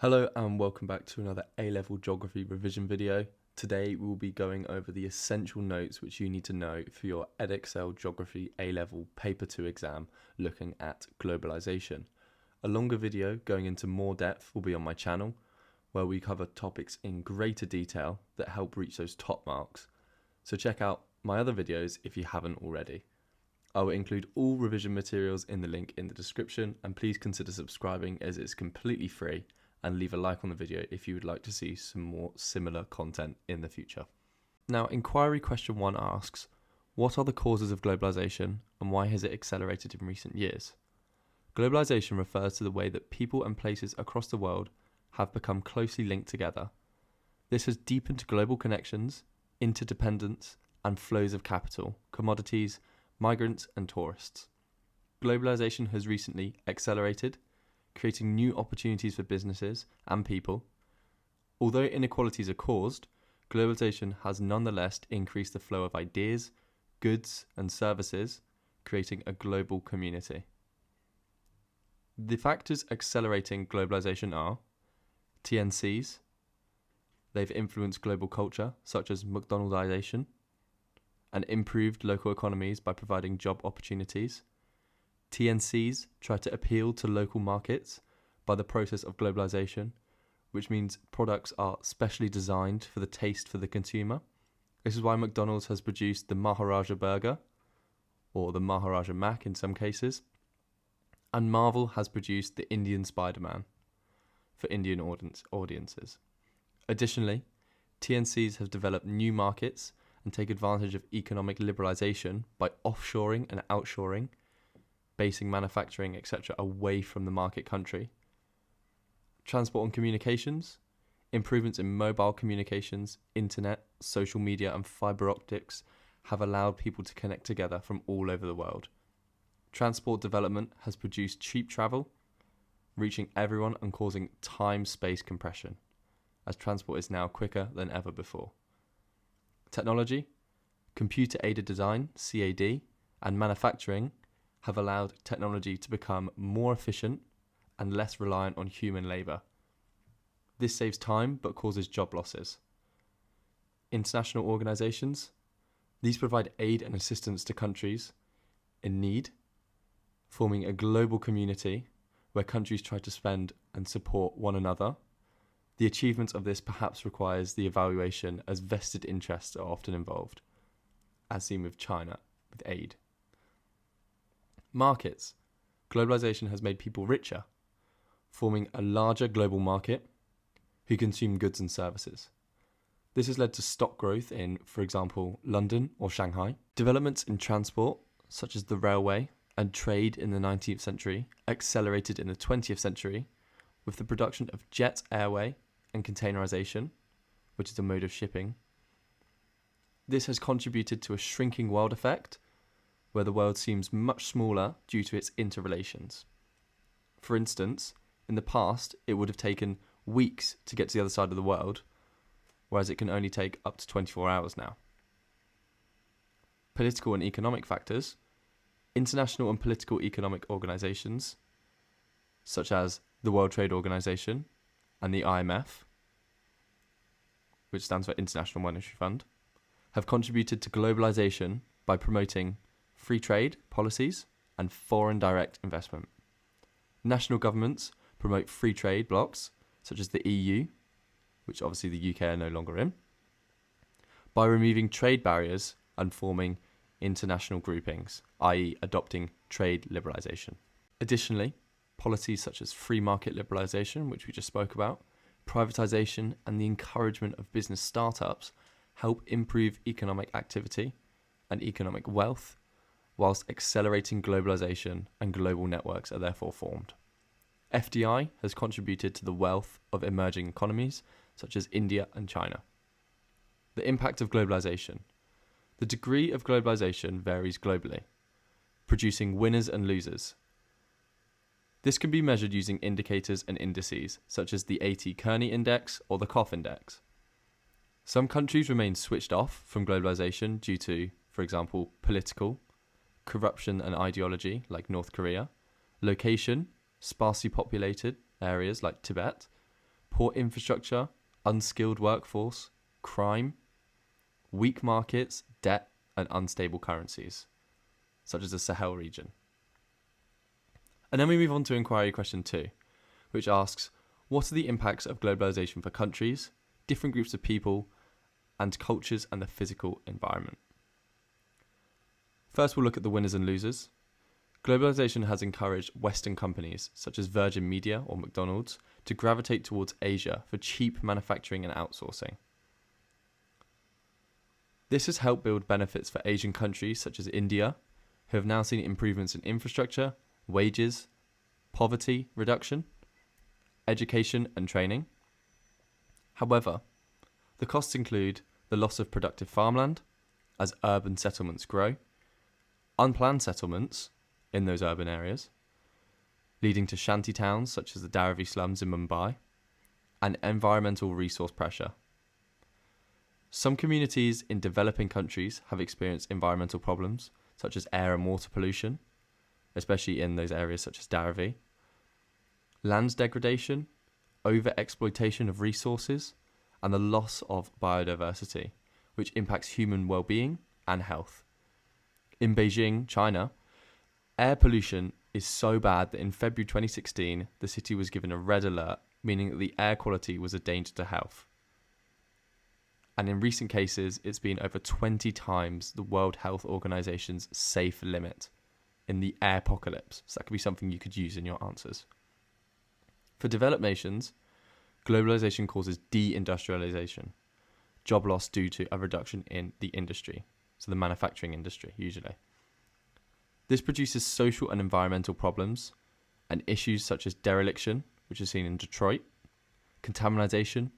Hello and welcome back to another A-level geography revision video. Today we'll be going over the essential notes which you need to know for your Edexcel Geography A-level Paper 2 exam looking at globalisation. A longer video going into more depth will be on my channel where we cover topics in greater detail that help reach those top marks. So check out my other videos if you haven't already. I will include all revision materials in the link in the description, and please consider subscribing as it's completely free, and leave a like on the video if you would like to see some more similar content in the future. Now, inquiry question 1 asks, what are the causes of globalisation and why has it accelerated in recent years? Globalisation refers to the way that people and places across the world have become closely linked together. This has deepened global connections, interdependence, and flows of capital, commodities, migrants, and tourists. Globalisation has recently accelerated, creating new opportunities for businesses and people. Although inequalities are caused, globalisation has nonetheless increased the flow of ideas, goods, and services, creating a global community. The factors accelerating globalisation are TNCs. They've influenced global culture, such as McDonaldization, and improved local economies by providing job opportunities. TNCs try to appeal to local markets by the process of globalisation, which means products are specially designed for the taste for the consumer. This is why McDonald's has produced the Maharaja Burger, or the Maharaja Mac in some cases, and Marvel has produced the Indian Spider-Man for Indian audiences. Additionally, TNCs have developed new markets and take advantage of economic liberalisation by offshoring and outshoring, basing manufacturing, etc. away from the market country. Transport and communications, improvements in mobile communications, internet, social media and fibre optics have allowed people to connect together from all over the world. Transport development has produced cheap travel, reaching everyone and causing time-space compression, as transport is now quicker than ever before. Technology, computer-aided design, CAD, and manufacturing have allowed technology to become more efficient and less reliant on human labour. This saves time but causes job losses. International organisations, these provide aid and assistance to countries in need, forming a global community where countries try to spend and support one another. The achievement of this perhaps requires the evaluation as vested interests are often involved, as seen with China with aid. Markets. Globalisation has made people richer, forming a larger global market who consume goods and services. This has led to stock growth in, for example, London or Shanghai. Developments in transport, such as the railway and trade in the 19th century, accelerated in the 20th century with the production of jet airway and containerization, which is a mode of shipping. This has contributed to a shrinking world effect, where the world seems much smaller due to its interrelations. For instance, in the past, it would have taken weeks to get to the other side of the world, whereas it can only take up to 24 hours now. Political and economic factors. International and political economic organisations, such as the World Trade Organization and the IMF, which stands for International Monetary Fund, have contributed to globalisation by promoting free trade policies and foreign direct investment. National governments promote free trade blocs, such as the EU, which obviously the UK are no longer in, by removing trade barriers and forming international groupings, i.e. adopting trade liberalisation. Additionally, policies such as free market liberalisation, which we just spoke about, privatisation and the encouragement of business startups help improve economic activity and economic wealth, whilst accelerating globalisation and global networks are therefore formed. FDI has contributed to the wealth of emerging economies such as India and China. The impact of globalisation. The degree of globalisation varies globally, producing winners and losers. This can be measured using indicators and indices such as the AT-Kearney Index or the COF Index. Some countries remain switched off from globalisation due to, for example, political, corruption and ideology like North Korea, location, sparsely populated areas like Tibet, poor infrastructure, unskilled workforce, crime, weak markets, debt, and unstable currencies, such as the Sahel region. And then we move on to inquiry question 2, which asks, what are the impacts of globalization for countries, different groups of people, and cultures and the physical environment? First, we'll look at the winners and losers. Globalization has encouraged Western companies, such as Virgin Media or McDonald's, to gravitate towards Asia for cheap manufacturing and outsourcing. This has helped build benefits for Asian countries such as India, who have now seen improvements in infrastructure, wages, poverty reduction, education and training. However, the costs include the loss of productive farmland as urban settlements grow, unplanned settlements in those urban areas, leading to shanty towns such as the Dharavi slums in Mumbai, and environmental resource pressure. Some communities in developing countries have experienced environmental problems such as air and water pollution, especially in those areas such as Dharavi, land degradation, over-exploitation of resources, and the loss of biodiversity, which impacts human well-being and health. In Beijing, China, air pollution is so bad that in February 2016, the city was given a red alert, meaning that the air quality was a danger to health. And in recent cases, it's been over 20 times the World Health Organization's safe limit in the air apocalypse. So that could be something you could use in your answers. For developed nations, globalization causes deindustrialization, job loss due to a reduction in the industry, so the manufacturing industry usually. This produces social and environmental problems and issues such as dereliction, which is seen in Detroit, contamination,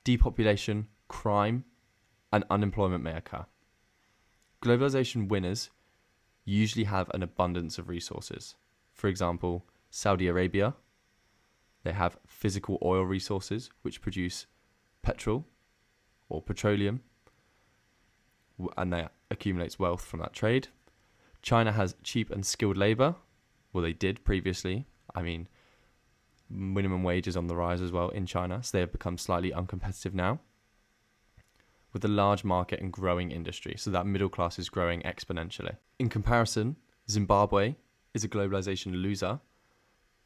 depopulation, crime, and unemployment may occur. Globalization winners usually have an abundance of resources. For example, Saudi Arabia, they have physical oil resources which produce petrol or petroleum, and that accumulates wealth from that trade. China has cheap and skilled labour. Well, they did previously. I mean, minimum wage is on the rise as well in China, so they have become slightly uncompetitive now, with a large market and growing industry, so that middle class is growing exponentially. In comparison, Zimbabwe is a globalization loser,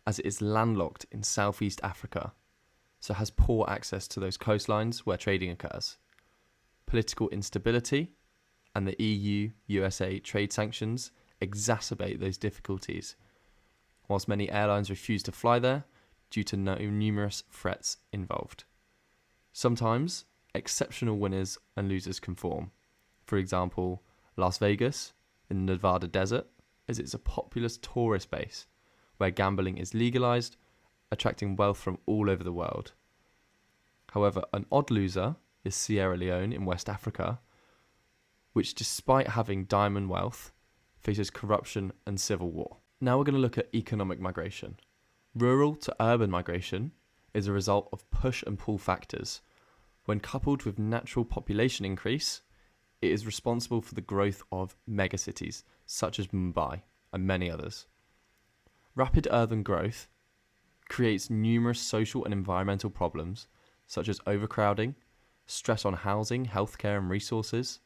as it is landlocked in Southeast Africa, so has poor access to those coastlines where trading occurs. Political instability and the EU-USA trade sanctions exacerbate those difficulties, whilst many airlines refuse to fly there due to numerous threats involved. Sometimes, exceptional winners and losers conform. For example, Las Vegas in the Nevada desert, as it's a populous tourist base where gambling is legalized, attracting wealth from all over the world. However, an odd loser is Sierra Leone in West Africa, which despite having diamond wealth, faces corruption and civil war. Now we're going to look at economic migration. Rural to urban migration is a result of push and pull factors. When coupled with natural population increase, it is responsible for the growth of megacities such as Mumbai and many others. Rapid urban growth creates numerous social and environmental problems such as overcrowding, stress on housing, healthcare and resources,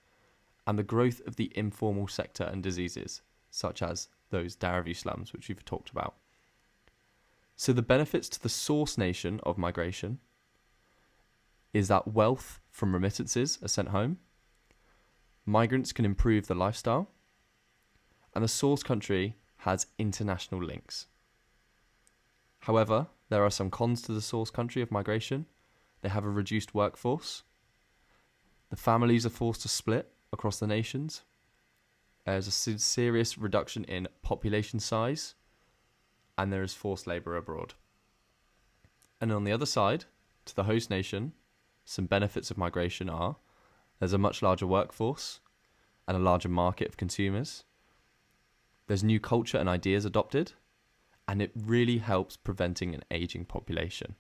and the growth of the informal sector and diseases such as those Dharavi slums which we've talked about. So the benefits to the source nation of migration is that wealth from remittances are sent home, migrants can improve their lifestyle, and the source country has international links. However, there are some cons to the source country of migration. They have a reduced workforce. The families are forced to split across the nations. There's a serious reduction in population size, and there is forced labour abroad. And on the other side, to the host nation, some benefits of migration are there's a much larger workforce and a larger market of consumers. There's new culture and ideas adopted, and it really helps preventing an ageing population.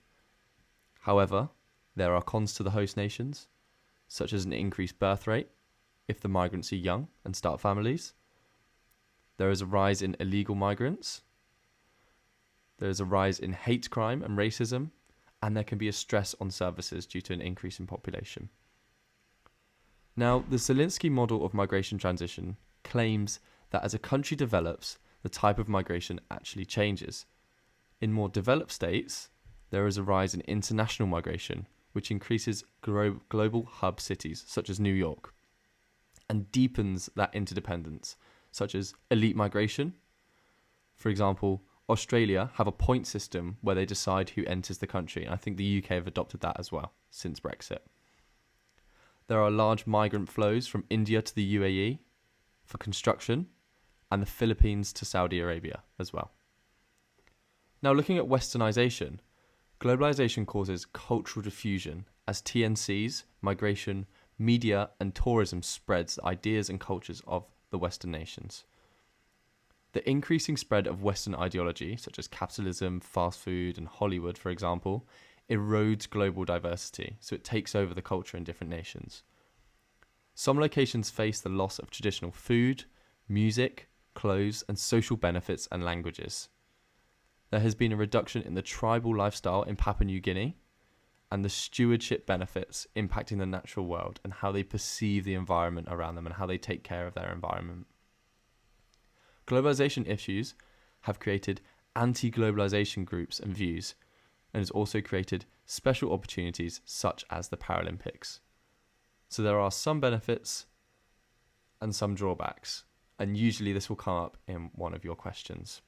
However, there are cons to the host nations, such as an increased birth rate if the migrants are young and start families. There is a rise in illegal migrants. There is a rise in hate crime and racism, and there can be a stress on services due to an increase in population. Now, the Essesntial model of migration transition claims that as a country develops, the type of migration actually changes. In more developed states, there is a rise in international migration, which increases global hub cities such as New York, and deepens that interdependence, such as elite migration. For example, Australia have a point system where they decide who enters the country, and I think the UK have adopted that as well since Brexit. There are large migrant flows from India to the UAE for construction, and the Philippines to Saudi Arabia as well. Now, looking at westernization, globalization causes cultural diffusion as TNCs, migration, media and tourism spreads the ideas and cultures of the Western nations. The increasing spread of Western ideology, such as capitalism, fast food and Hollywood, for example, erodes global diversity, so it takes over the culture in different nations. Some locations face the loss of traditional food, music, clothes and social benefits and languages. There has been a reduction in the tribal lifestyle in Papua New Guinea and the stewardship benefits impacting the natural world and how they perceive the environment around them and how they take care of their environment. Globalization issues have created anti-globalization groups and views, and has also created special opportunities such as the Paralympics. So there are some benefits and some drawbacks, and usually this will come up in one of your questions.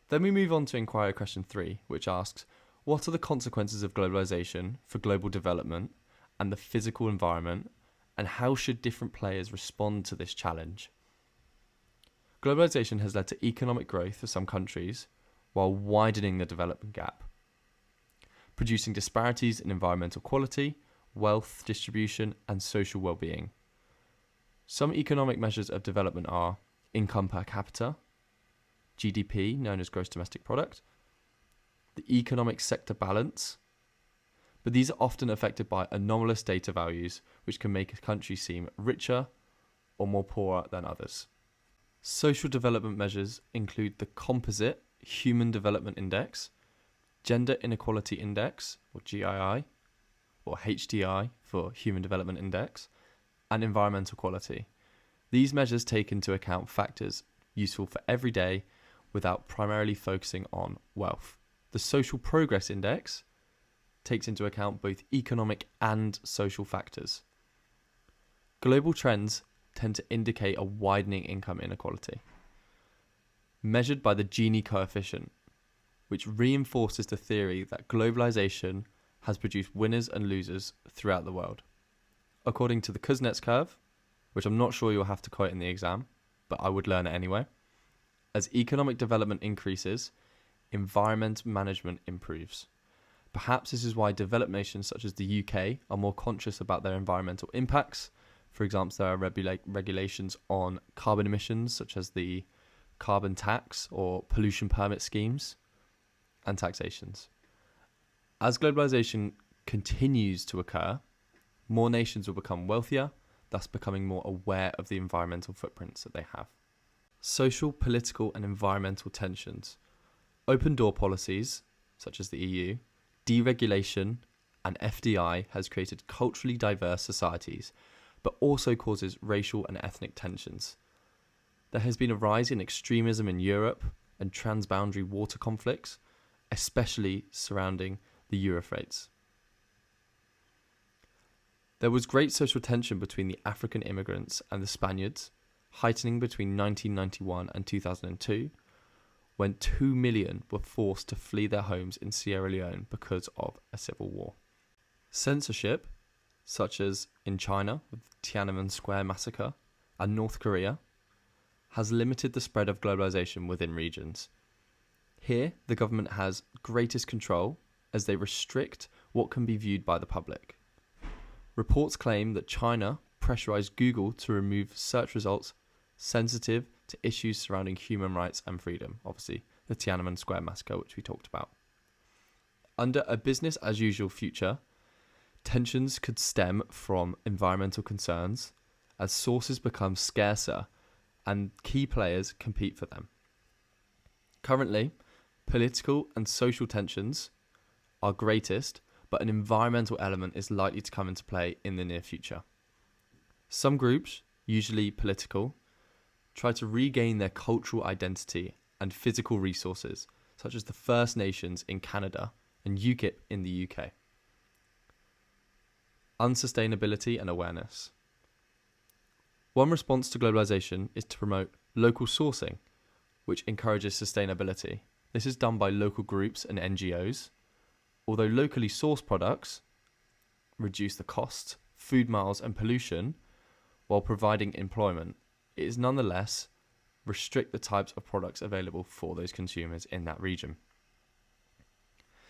Then we move on to inquiry question 3, which asks, what are the consequences of globalization for global development and the physical environment, and how should different players respond to this challenge? Globalization has led to economic growth for some countries while widening the development gap, producing disparities in environmental quality, wealth distribution and social well-being. Some economic measures of development are income per capita, GDP, known as gross domestic product, the economic sector balance, but these are often affected by anomalous data values which can make a country seem richer or more poor than others. Social development measures include the Composite Human Development Index, Gender Inequality Index, or GII, or HDI for Human Development Index, and environmental quality. These measures take into account factors useful for every day without primarily focusing on wealth. The Social Progress Index takes into account both economic and social factors. Global trends tend to indicate a widening income inequality, measured by the Gini coefficient, which reinforces the theory that globalization has produced winners and losers throughout the world. According to the Kuznets curve, which I'm not sure you'll have to quote in the exam, but I would learn it anyway, as economic development increases, environment management improves. Perhaps this is why developed nations such as the UK are more conscious about their environmental impacts. For example, there are regulations on carbon emissions, such as the carbon tax or pollution permit schemes, and taxations. As globalization continues to occur, more nations will become wealthier, thus becoming more aware of the environmental footprints that they have. Social, political, and environmental tensions. Open door policies, such as the EU, deregulation, and FDI has created culturally diverse societies, but also causes racial and ethnic tensions. There has been a rise in extremism in Europe and transboundary water conflicts, especially surrounding the Euphrates. There was great social tension between the African immigrants and the Spaniards, heightening between 1991 and 2002, when 2 million were forced to flee their homes in Sierra Leone because of a civil war. Censorship, such as in China with the Tiananmen Square massacre and North Korea, has limited the spread of globalization within regions. Here, the government has greatest control as they restrict what can be viewed by the public. Reports claim that China pressurized Google to remove search results sensitive to issues surrounding human rights and freedom, obviously the Tiananmen Square massacre, which we talked about. Under a business as usual future, tensions could stem from environmental concerns as sources become scarcer and key players compete for them. Currently, political and social tensions are greatest, but an environmental element is likely to come into play in the near future. Some groups, usually political, try to regain their cultural identity and physical resources, such as the First Nations in Canada and UKIP in the UK. Unsustainability and awareness. One response to globalisation is to promote local sourcing, which encourages sustainability. This is done by local groups and NGOs. Although locally sourced products reduce the cost, food miles and pollution while providing employment, it is nonetheless restrict the types of products available for those consumers in that region.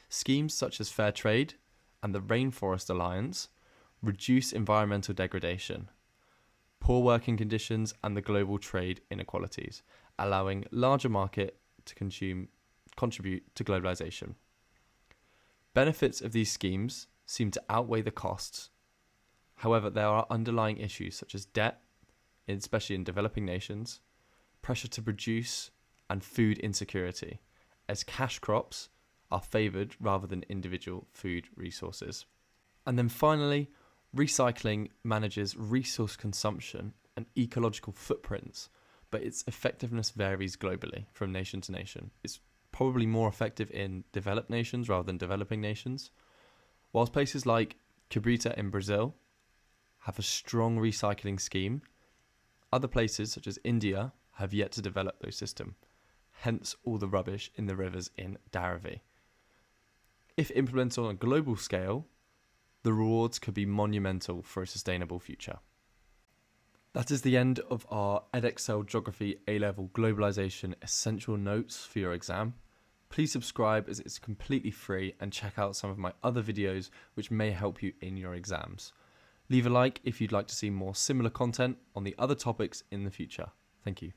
Schemes such as Fair Trade and the Rainforest Alliance reduce environmental degradation, poor working conditions and the global trade inequalities, allowing larger market to contribute to globalisation. Benefits of these schemes seem to outweigh the costs. However, there are underlying issues such as debt, especially in developing nations, pressure to produce, and food insecurity, as cash crops are favoured rather than individual food resources. And then finally, recycling manages resource consumption and ecological footprints, but its effectiveness varies globally from nation to nation. It's probably more effective in developed nations rather than developing nations. Whilst places like Cabrita in Brazil have a strong recycling scheme, other places such as India have yet to develop those systems, hence all the rubbish in the rivers in Dharavi. If implemented on a global scale, the rewards could be monumental for a sustainable future. That is the end of our Edexcel Geography A-Level Globalisation Essential Notes for your exam. Please subscribe as it's completely free and check out some of my other videos which may help you in your exams. Leave a like if you'd like to see more similar content on the other topics in the future. Thank you.